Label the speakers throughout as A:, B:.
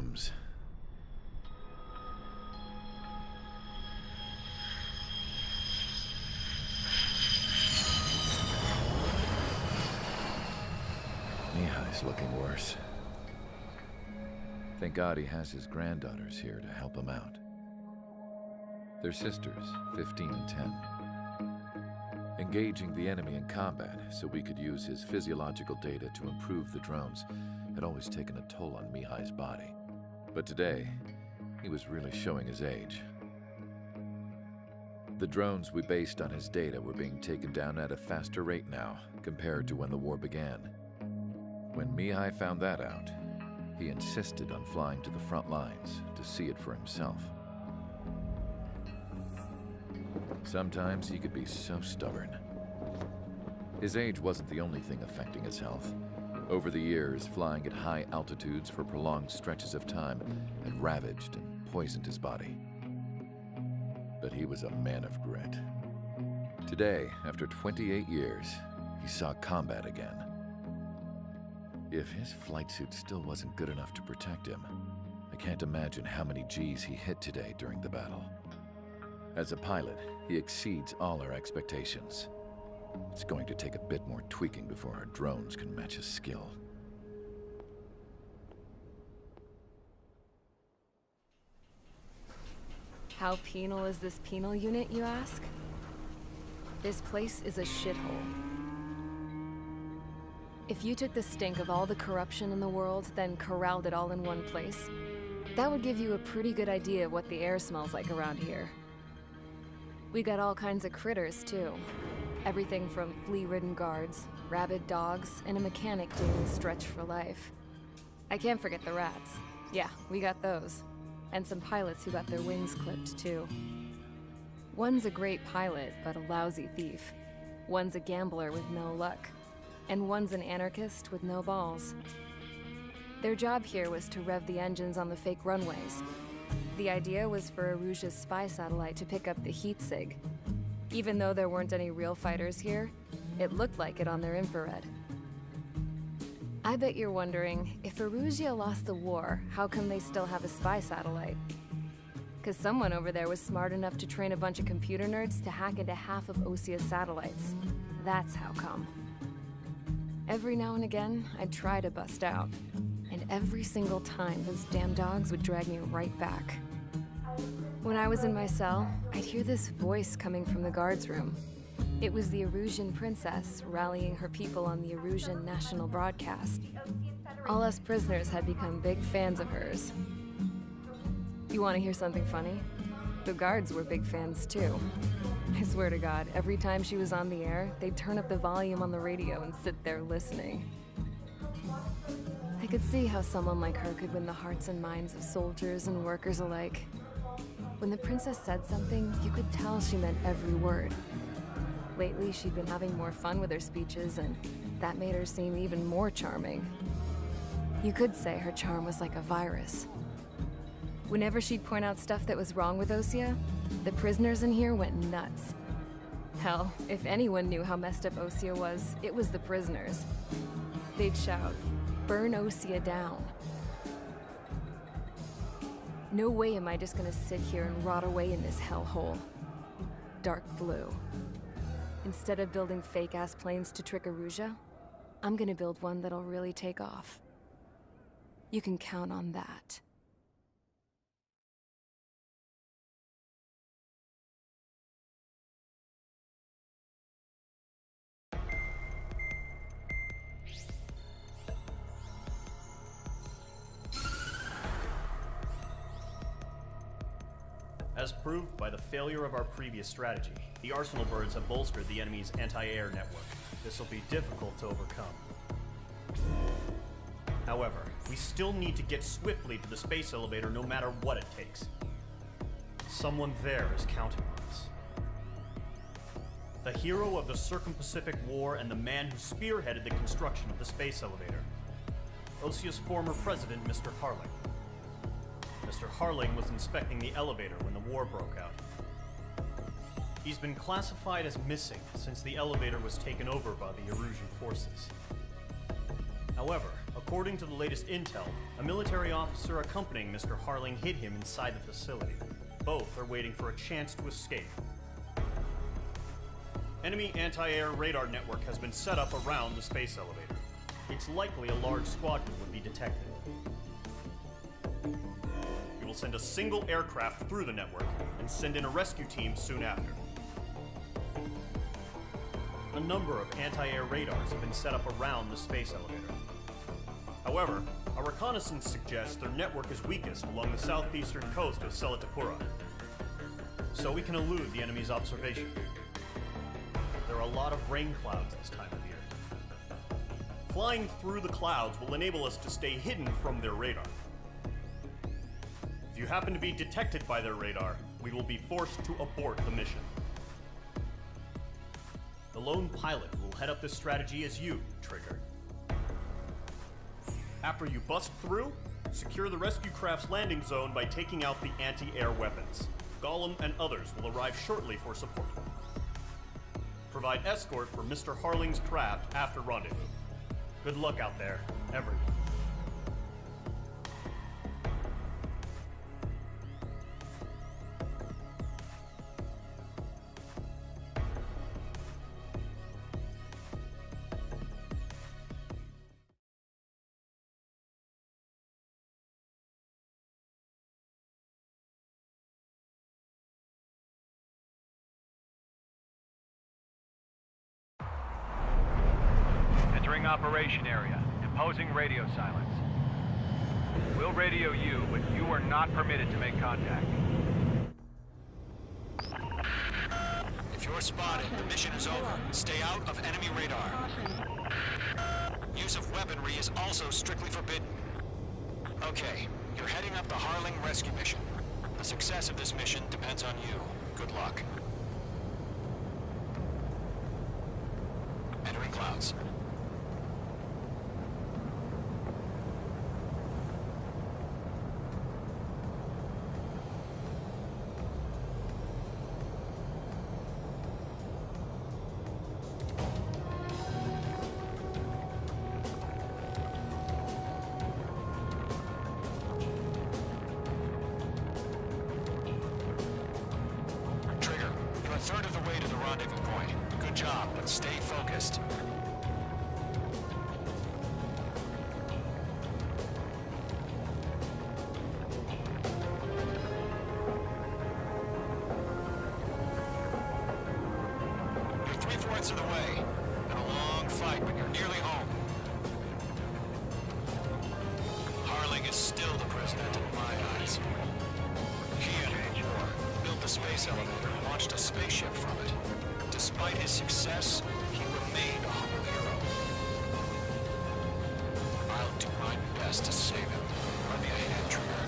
A: comes. Mihai's looking worse. Thank God he has his granddaughters here to help him out. They're sisters, 15 and 10. Engaging the enemy in combat so we could use his physiological data to improve the drones had always taken a toll on Mihai's body. But today, he was really showing his age. The drones we based on his data were being taken down at a faster rate now compared to when the war began. When Mihai found that out, he insisted on flying to the front lines to see it for himself. Sometimes he could be so stubborn. His age wasn't the only thing affecting his health. Over the years, flying at high altitudes for prolonged stretches of time had ravaged and poisoned his body. But he was a man of grit. Today, after 28 years, he saw combat again. If his flight suit still wasn't good enough to protect him, I can't imagine how many G's he hit today during the battle. As a pilot, he exceeds all our expectations. It's going to take a bit more tweaking before our drones can match his skill.
B: How penal is this penal unit, you ask? This place is a shithole. If you took the stink of all the corruption in the world, then corralled it all in one place, that would give you a pretty good idea of what the air smells like around here. We got all kinds of critters, too. Everything from flea-ridden guards, rabid dogs, and a mechanic doing stretch for life. I can't forget the rats. Yeah, we got those. And some pilots who got their wings clipped, too. One's a great pilot, but a lousy thief. One's a gambler with no luck. And one's an anarchist with no balls. Their job here was to rev the engines on the fake runways. The idea was for Aruja's spy satellite to pick up the heat sig. Even though there weren't any real fighters here, it looked like it on their infrared. I bet you're wondering, if Aruja lost the war, how come they still have a spy satellite? 'Cause someone over there was smart enough to train a bunch of computer nerds to hack into half of Osia's satellites. That's how come. Every now and again, I'd try to bust out. And every single time, those damn dogs would drag me right back. When I was in my cell, I'd hear this voice coming from the guards room. It was the Erusian princess rallying her people on the Erusian national broadcast. All us prisoners had become big fans of hers. You want to hear something funny? The guards were big fans too. I swear to God, every time she was on the air, they'd turn up the volume on the radio and sit there listening. I could see how someone like her could win the hearts and minds of soldiers and workers alike. When the princess said something, you could tell she meant every word. Lately, she'd been having more fun with her speeches, and that made her seem even more charming. You could say her charm was like a virus. Whenever she'd point out stuff that was wrong with Osia, the prisoners in here went nuts. Hell, if anyone knew how messed up Osia was, it was the prisoners. They'd shout, "Burn Osia down." No way am I just gonna sit here and rot away in this hellhole. Dark blue. Instead of building fake-ass planes to trick Aruja, I'm gonna build one that'll really take off. You can count on that.
C: As proved by the failure of our previous strategy, the Arsenal birds have bolstered the enemy's anti-air network. This will be difficult to overcome. However, we still need to get swiftly to the space elevator no matter what it takes. Someone there is counting on us. The hero of the Circum-Pacific War and the man who spearheaded the construction of the space elevator. Osia's former president, Mr. Harling. Mr. Harling was inspecting the elevator when the war broke out. He's been classified as missing since the elevator was taken over by the Erusian forces. However, According to the latest intel, a military officer accompanying Mr. Harling hid him inside the facility. Both are waiting for a chance to escape. Enemy anti-air radar network has been set up around the space elevator. It's likely a large squadron would be detected. We will send a single aircraft through the network and send in a rescue team soon after. A number of anti-air radars have been set up around the space elevator. However, our reconnaissance suggests their network is weakest along the southeastern coast of Selatapura, so we can elude the enemy's observation. There are a lot of rain clouds this time of year. Flying through the clouds will enable us to stay hidden from their radar. If you happen to be detected by their radar, we will be forced to abort the mission. The lone pilot who will head up this strategy is you, Trigger. After you bust through, secure the rescue craft's landing zone by taking out the anti-air weapons. Gollum and others will arrive shortly for support. Provide escort for Mr. Harling's craft after rendezvous. Good luck out there, everyone.
D: Entering operation area. Imposing radio silence. We'll radio you, but you are not permitted to make contact.
E: If you're spotted, the mission is over. Stay out of enemy radar. Use of weaponry is also strictly forbidden. Okay, you're heading up the Harling rescue mission. The success of this mission depends on you. Good luck. Entering clouds. A third of the way to the rendezvous point. Good job, but stay focused. You're 3/4 of the way. Been a long fight, but you're nearly home. Harling is still the president in my eyes. He and war built the space elevator and launched a spaceship from it. Despite his success, he remained a humble hero. I'll do my best to save him. Run me a hand, Trigger.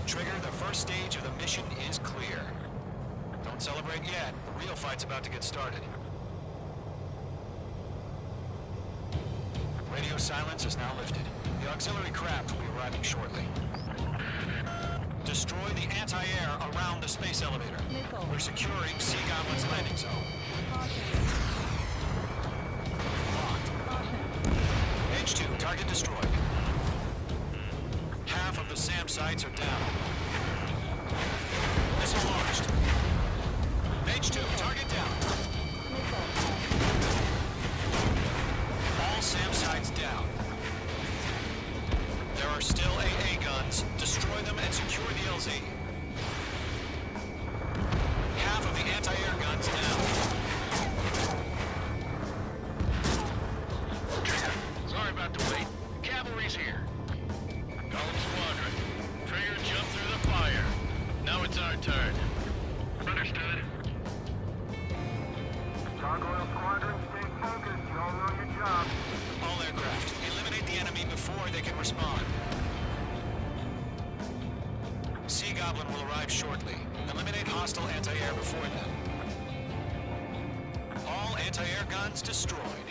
E: Trigger, the first stage of the mission is clear. Don't celebrate yet. The real fight's about to get started. Radio silence is now lifted. The auxiliary craft will be arriving shortly. Destroy the anti-air around the space elevator. We're securing Sea Goblin's landing zone. Locked. H2, target destroyed. Half of the SAM sites are down. Missile launched. H2, target down. All SAM sites down. There are still AA guns. Destroy them and secure the LZ. Half of the anti-air guns down.
F: Trigger, sorry about the wait. Cavalry's here. Gollum Squadron. Trigger jumped through the fire. Now it's our turn. Understood.
G: Gargoyle Squadron, stay focused. You all know your job.
E: All aircraft, eliminate the enemy before they can respond. Sea Goblin will arrive shortly. Eliminate hostile anti-air before then. All anti-air guns destroyed.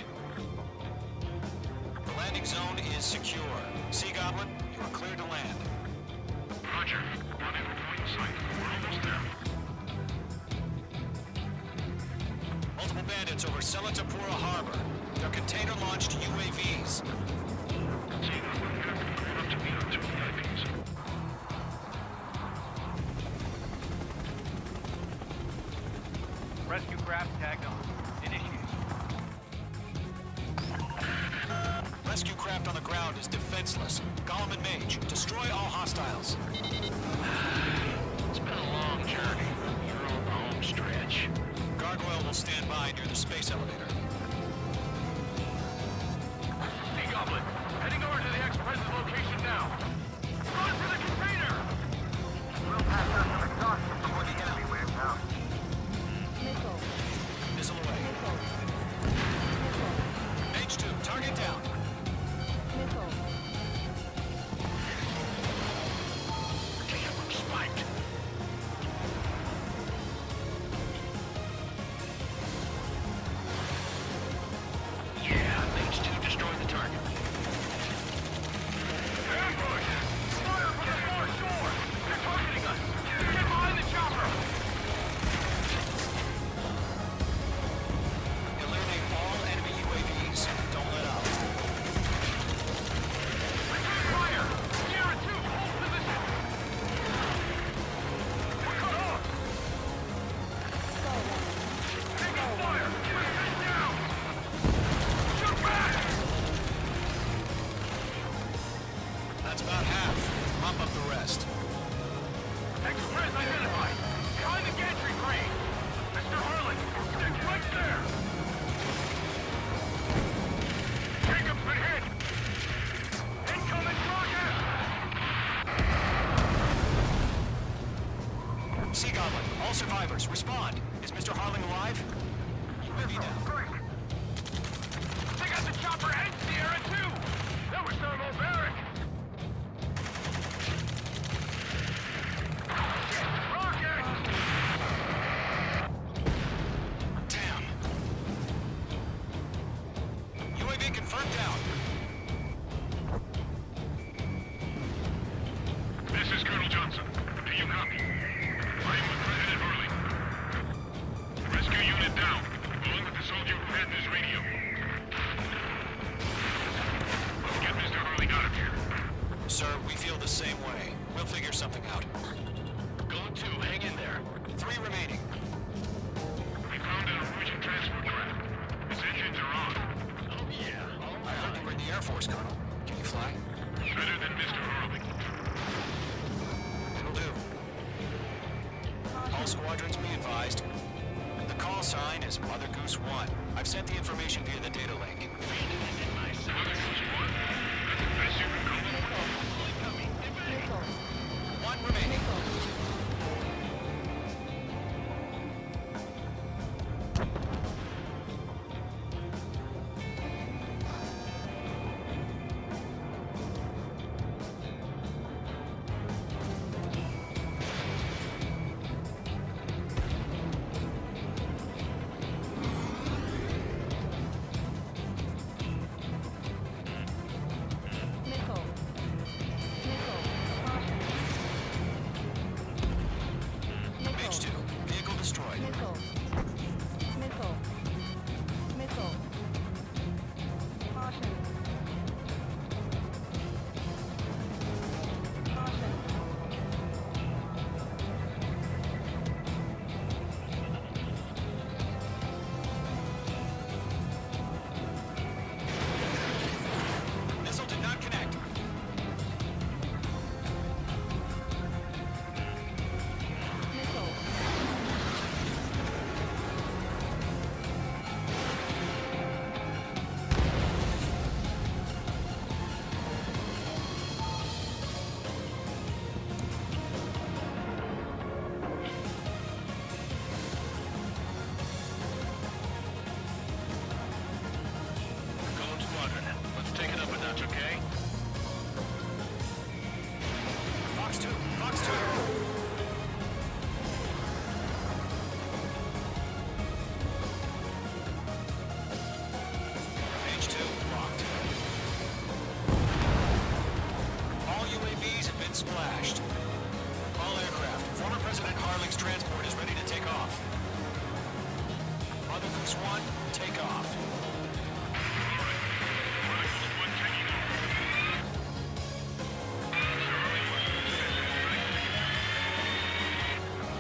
E: The landing zone is secure. Sea Goblin, you are clear to land.
F: Roger. Rendezvous point in sight. We're almost there.
E: Selatapura Harbor. They're container-launched UAVs.
D: Rescue craft tagged on. Initiate.
E: Rescue craft on the ground is defenseless. Gollum and Mage, destroy all hostiles.
F: It's been a long journey. You're on the home stretch.
E: Gargoyle will stand by near the space elevator.
F: Hey, Goblin. Heading over to the ex-president's location now. Run for the container!
G: We'll pass out some exhaustion before the enemy wears out.
B: Missile.
E: Missile away.
B: Missile.
E: Mage 2, target down.
B: Missile.
F: Damn, I'm spiked. Yeah, Mage 2 destroyed the target. Ambush! Fire from the far shore! They're targeting us! Get behind the chopper!
E: Eliminate all enemy UAVs. Don't let up.
F: Fire! Sierra 2, hold position! We're cut off! Taking fire! We're pinned down! Shoot back!
E: That's about half. Mop up the rest.
F: Express identified! Behind the gantry crane! Mr. Harlan, stick right there! Jacob's been hit! Incoming rocket!
E: Sea Goblin, all survivors, respond. Is Mr. Harling alive? Movie down.
F: They got the chopper and Sierra too! That was thermobaric! Rocket!
E: Damn. UAV confirmed down.
F: This is Colonel Johnson. Do you copy? I am with President Harling. Rescue unit down, along with the soldier who had this radio. Let's get Mr. Harling out of here.
E: Sir, we feel the same way. We'll figure something out.
F: Go to, hang in there.
E: 3 remaining.
F: We found an Norwegian transport craft. Its engines are on. Oh yeah, all
E: I heard you were in the Air Force, Colonel. Can you fly?
F: better than Mr. Harling.
E: It'll do. All squadrons be advised. The call sign is Mother Goose 1. I've sent the information via the data link.
B: Missile.
E: 1 remaining.
B: Missile. Missile. Caution.
E: Mage 2, vehicle destroyed.
B: Missile. Missile. Missile. Caution. Caution.
E: Missile did not connect.
B: Missile.
F: Golem Squadron, let's take it up a notch, okay?
E: Fox 2, Fox 2. Mage 2, locked. All UAVs have been splashed. All aircraft, former President Harling's transport is ready to take off. Mother Goose Goose 1, take off.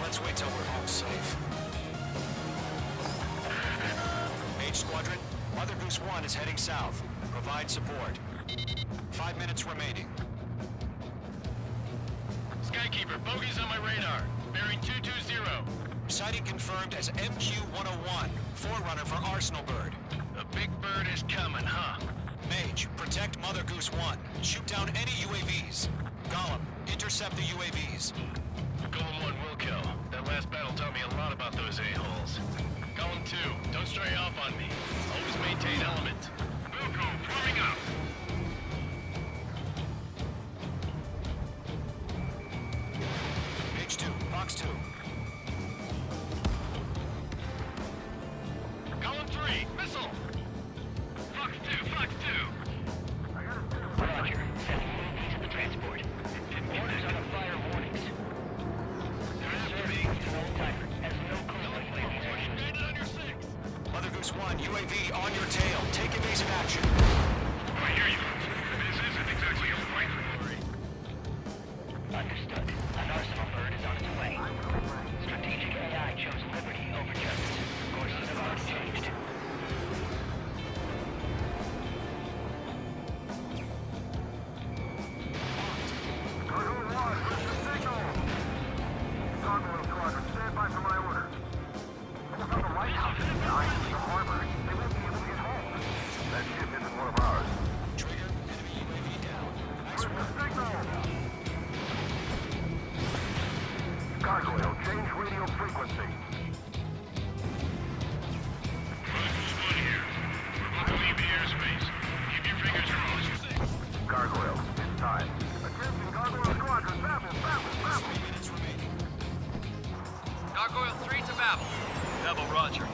E: Let's wait till we're home safe. Mage Squadron, Mother Goose 1 is heading south. Provide support. 5 minutes remaining.
F: Skykeeper, bogeys on my radar. Bearing 220.
E: Sighting confirmed as MQ-101, forerunner for Arsenal Bird.
F: A big bird is coming, huh?
E: Mage, protect Mother Goose 1. Shoot down any UAVs. Gollum, intercept the UAVs.
F: Golem 1 will kill. That last battle taught me a lot about those a-holes. Golem 2, don't stray off on me. Always maintain element. Wilco, forming up.
E: Mage 2, Fox 2.
F: Golem 3, missile. Fox 2, Fox 2.
H: Roger. Sending UAV to the transport. Orders on the fire warnings. Surveying to null timer. Has no clue what UAVs are using.
F: On your 6.
E: Mother Goose 1, UAV on your tail. Take evasive action.
F: I hear you. This isn't exactly a fight.
H: Understood. An Arsenal Bird is on its way. Strategic AI chose liberty over justice. Courses have already changed.
G: Cargo 1, where's your signal? Cargo Squadron, stand by for my order. From the lighthouse behind the harbor, they won't be able to get home. That ship isn't one of ours.
E: Trigger, enemy UAV down. Nice
G: Where's the
E: work.
G: signal? Gargoyle, change radio frequency.
F: Rifles 1 here. We're about to leave the airspace. Keep your fingers crossed.
G: Gargoyle, it's time. Attention, Gargoyle Squadron, babble, babble, babble.
E: 3 minutes remaining.
D: Gargoyle 3 to Babel. Babel, roger.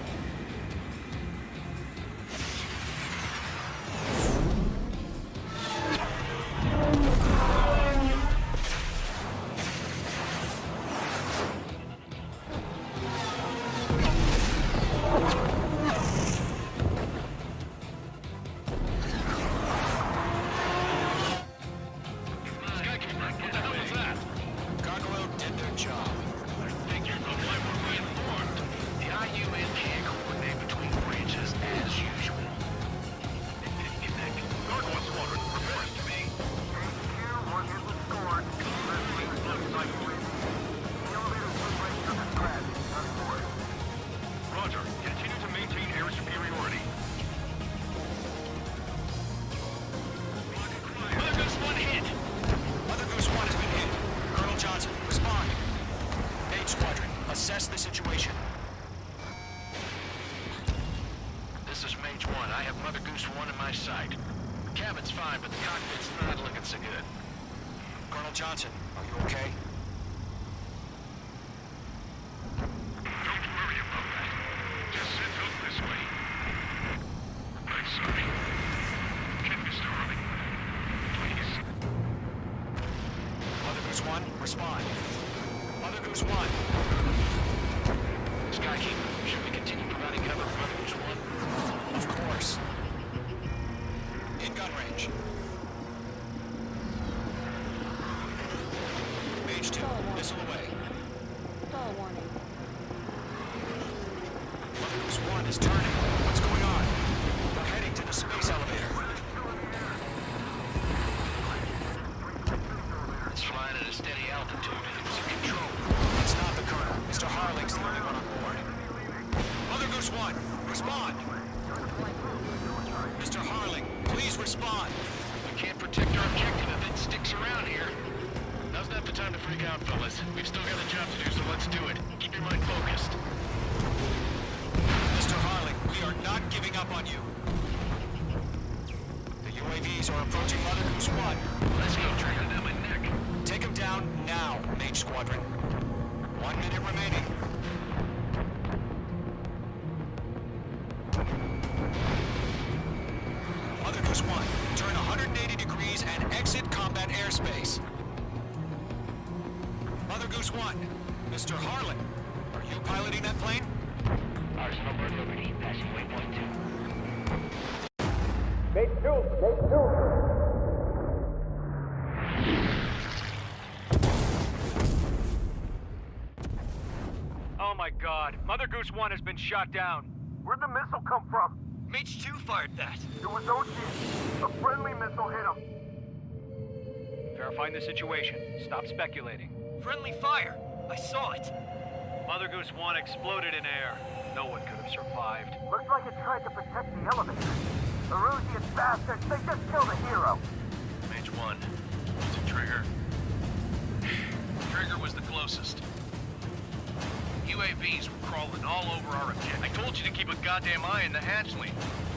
F: Skykeeper, what the hell was that?
E: Gargoyle did their job.
F: I think you're the flight were reinformed. The IUN can't coordinate between branches as usual. Gargoyle Squadron, report to me.
G: HQ, one hit was scored. Looks like UAV. The elevator's been breaking up its crash. None for it.
F: Roger. Continue to maintain air superiority. Mother Goose 1 hit.
E: Mother Goose 1 has been hit. Colonel Johnson, respond. Mage Squadron, assess the situation.
F: This is Mage 1. I have Mother Goose 1 in my sight. The cabin's fine, but the cockpit's not looking so good.
E: Colonel Johnson, are you okay?
F: Don't worry about that. Just sit up this way. I'm sorry. Get Mr. Harley. Please.
E: Mother Goose 1, respond. Mother Goose 1.
F: Skykeeper, should we continue providing cover for Mother Goose 1?
E: Of course. In gun range. Mage 2, missile away.
B: Stall warning.
E: Mother Goose 1 is turning. What's going on? We're heading to the space elevator.
F: It's flying at a steady altitude. It's in control.
E: It's not the Colonel. Mr. Harling's the only one on board. Mother Goose 1, respond. Mr. Harling, please respond.
F: We can't protect our objective if it sticks around here. Now's not the time to freak out, fellas. We've still got a job to do, so let's do it. Keep your mind focused.
E: Mr. Harling, we are not giving up on you. The UAVs are approaching Mother Goose 1.
F: Let's go, trigger down my neck.
E: Take them down now, Mage Squadron. 1 minute remaining. Mother Goose 1, turn 180 degrees and exit combat airspace. Mother Goose 1, Mr. Harlan, are you piloting that plane?
H: Arsenal Bird Liberty, passing waypoint 2.
D: Oh my god. Mother Goose 1 has been shot down.
G: Where'd the missile come from?
E: Mage 2 fired that.
G: It was OG. A friendly missile hit him.
D: Verifying the situation. Stop speculating.
E: Friendly fire. I saw it.
D: Mother Goose 1 exploded in air. No one could have survived.
G: Looks like it tried to protect the elevator. The Rusian bastards, they just killed a hero.
F: Mage 1. Was it Trigger? Trigger was the closest. UAVs were crawling all over our objective. I told you to keep a goddamn eye on the hatchling.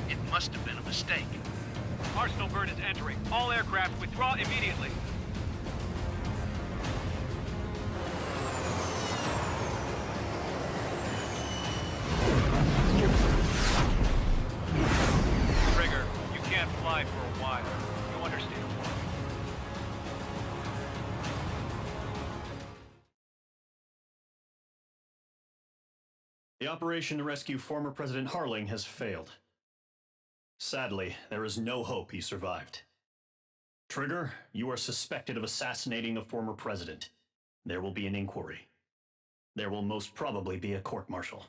F: It must have been a mistake.
D: Arsenal Bird is entering. All aircraft withdraw immediately. Trigger, you can't fly for a while. You understand why.
C: The operation to rescue former President Harling has failed. Sadly, there is no hope he survived. Trigger, you are suspected of assassinating the former president. There will be an inquiry. There will most probably be a court-martial.